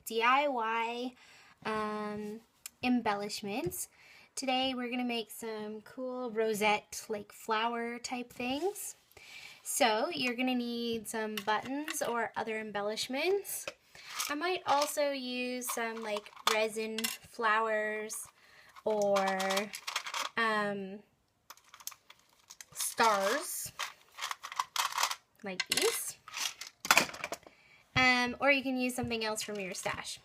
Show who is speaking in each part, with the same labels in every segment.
Speaker 1: DIY embellishments. Today we're going to make some cool rosette like flower type things. So you're going to need some buttons or other embellishments. I might also use some like resin flowers or stars like these. Or you can use something else from your stash.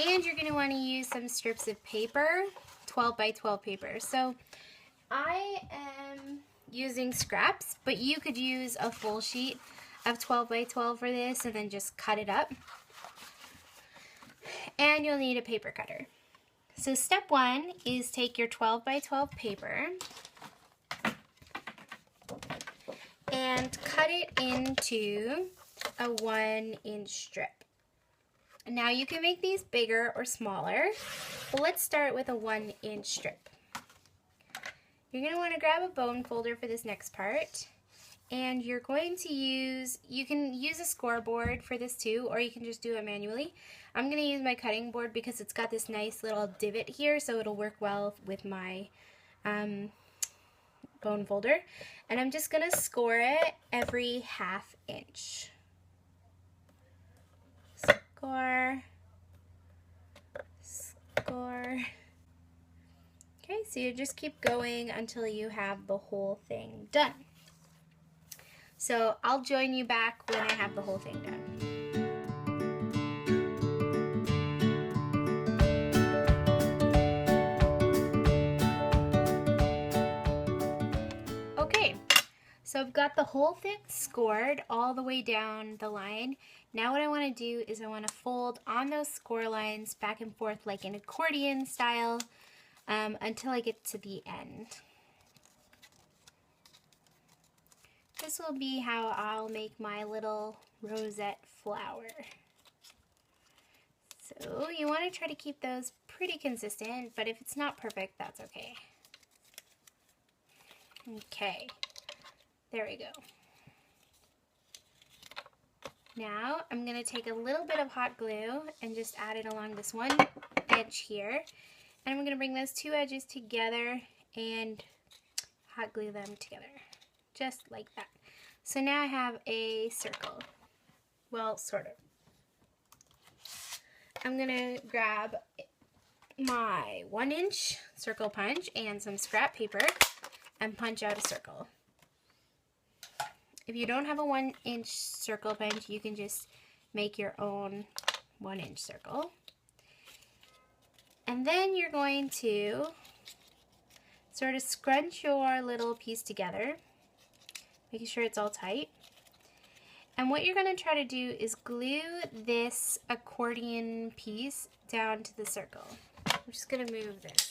Speaker 1: And you're going to want to use some strips of paper, 12 by 12 paper. So I am using scraps, but you could use a full sheet of 12 by 12 for this and then just cut it up. And you'll need a paper cutter. So step one is take your 12 by 12 paper and cut it into a 1-inch strip. Now you can make these bigger or smaller, but let's start with a 1-inch strip. You're going to want to grab a bone folder for this next part, and you're going to use, you can use a scoreboard for this too, or you can just do it manually. I'm going to use my cutting board because it's got this nice little divot here, so it'll work well with my bone folder. And I'm just going to score it every 1/2 inch. Score. Score. Okay, so you just keep going until you have the whole thing done. So I'll join you back when I have the whole thing done. Okay, so I've got the whole thing scored all the way down the line. Now what I want to do is I want to fold on those score lines back and forth like an accordion style until I get to the end. This will be how I'll make my little rosette flower. So you want to try to keep those pretty consistent, but if it's not perfect, that's okay. Okay, there we go. Now I'm going to take a little bit of hot glue and just add it along this one edge here. And I'm going to bring those two edges together and hot glue them together. Just like that. So now I have a circle. Well, sort of. I'm going to grab my 1-inch circle punch and some scrap paper and punch out a circle. If you don't have a 1-inch circle punch, you can just make your own 1-inch circle. And then you're going to sort of scrunch your little piece together, making sure it's all tight. And what you're going to try to do is glue this accordion piece down to the circle. I'm just going to move this.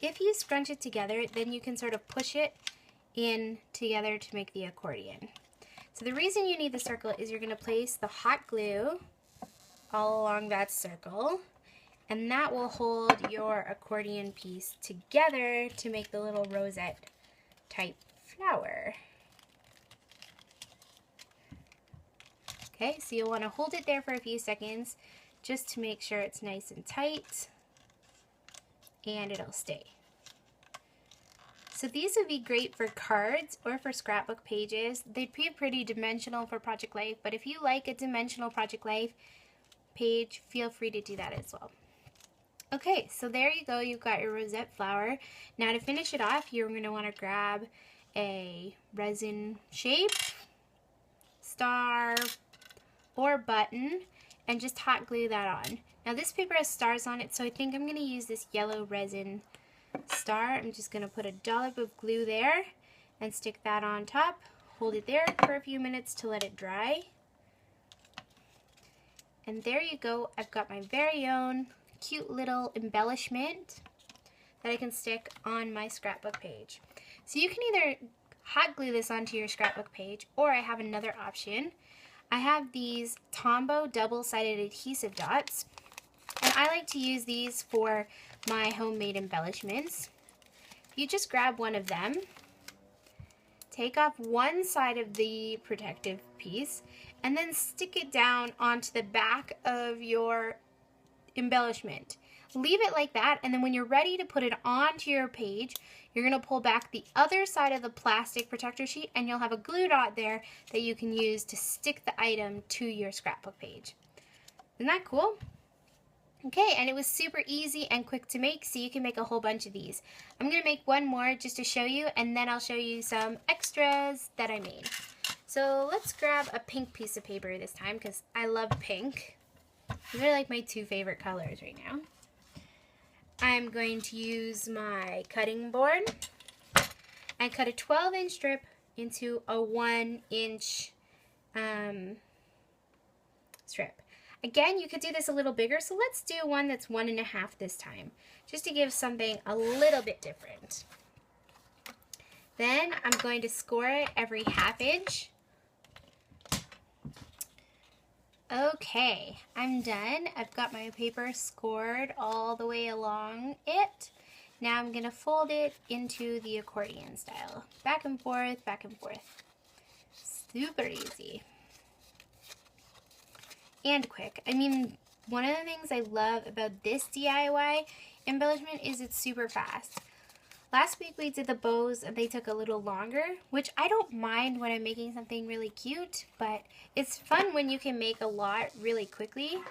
Speaker 1: If you scrunch it together, then you can sort of push it in together to make the accordion. So the reason you need the circle is you're going to place the hot glue all along that circle, and that will hold your accordion piece together to make the little rosette type flower. Okay, so you'll want to hold it there for a few seconds just to make sure it's nice and tight, and it'll stay. So these would be great for cards or for scrapbook pages. They'd be pretty dimensional for Project Life, but if you like a dimensional Project Life page, feel free to do that as well. Okay, so there you go, you've got your rosette flower. Now to finish it off, you're going to want to grab a resin shape, star, or button, and just hot glue that on. Now this paper has stars on it, so I think I'm going to use this yellow resin star. I'm just going to put a dollop of glue there and stick that on top. Hold it there for a few minutes to let it dry. And there you go. I've got my very own cute little embellishment that I can stick on my scrapbook page. So you can either hot glue this onto your scrapbook page, or I have another option. I have these Tombow double-sided adhesive dots, and I like to use these for my homemade embellishments. You just grab one of them, take off one side of the protective piece, and then stick it down onto the back of your embellishment. Leave it like that, and then when you're ready to put it onto your page, you're going to pull back the other side of the plastic protector sheet, and you'll have a glue dot there that you can use to stick the item to your scrapbook page. Isn't that cool? Okay, and it was super easy and quick to make, so you can make a whole bunch of these. I'm going to make one more just to show you, and then I'll show you some extras that I made. So let's grab a pink piece of paper this time, because I love pink. These are like my two favorite colors right now. I'm going to use my cutting board and cut a 12-inch strip into a 1-inch strip. Again, you could do this a little bigger, so let's do one that's 1.5 this time, just to give something a little bit different. Then I'm going to score it every 1/2 inch. Okay, I'm done. I've got my paper scored all the way along it. Now I'm going to fold it into the accordion style. Back and forth, back and forth. Super easy. And quick. I mean, one of the things I love about this DIY embellishment is it's super fast. Last week we did the bows and they took a little longer, which I don't mind when I'm making something really cute, but it's fun when you can make a lot really quickly.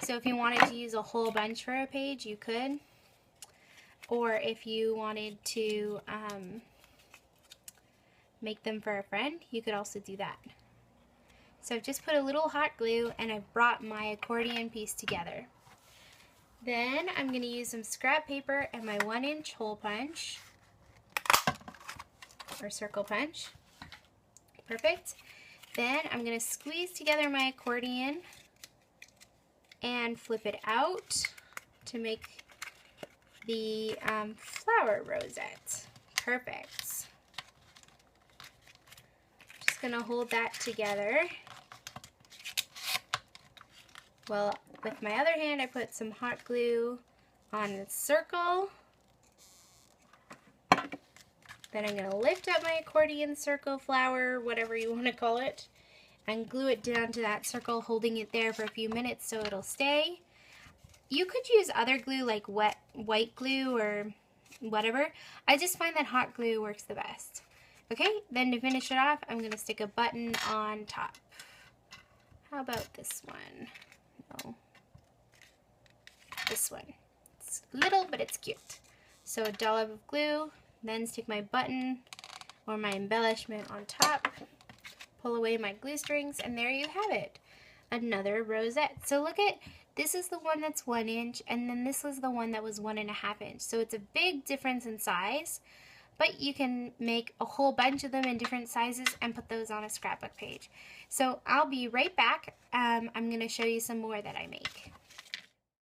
Speaker 1: So if you wanted to use a whole bunch for a page, you could. Or if you wanted to make them for a friend, you could also do that. So I've just put a little hot glue and I've brought my accordion piece together. Then I'm going to use some scrap paper and my 1-inch hole punch, or circle punch. Perfect. Then I'm going to squeeze together my accordion and flip it out to make the flower rosette. Perfect. Just going to hold that together. Well, with my other hand, I put some hot glue on the circle. Then I'm going to lift up my accordion circle, flower, whatever you want to call it, and glue it down to that circle, holding it there for a few minutes so it'll stay. You could use other glue like white glue or whatever. I just find that hot glue works the best. Okay, then to finish it off, I'm going to stick a button on top. How about this one? No. This one. It's little, but it's cute. So a dollop of glue, then stick my button or my embellishment on top, pull away my glue strings, and there you have it. Another rosette. So look at, this is the one that's 1 inch, and then this was the one that was 1.5 inch. So it's a big difference in size, but you can make a whole bunch of them in different sizes and put those on a scrapbook page. So I'll be right back. I'm going to show you some more that I make.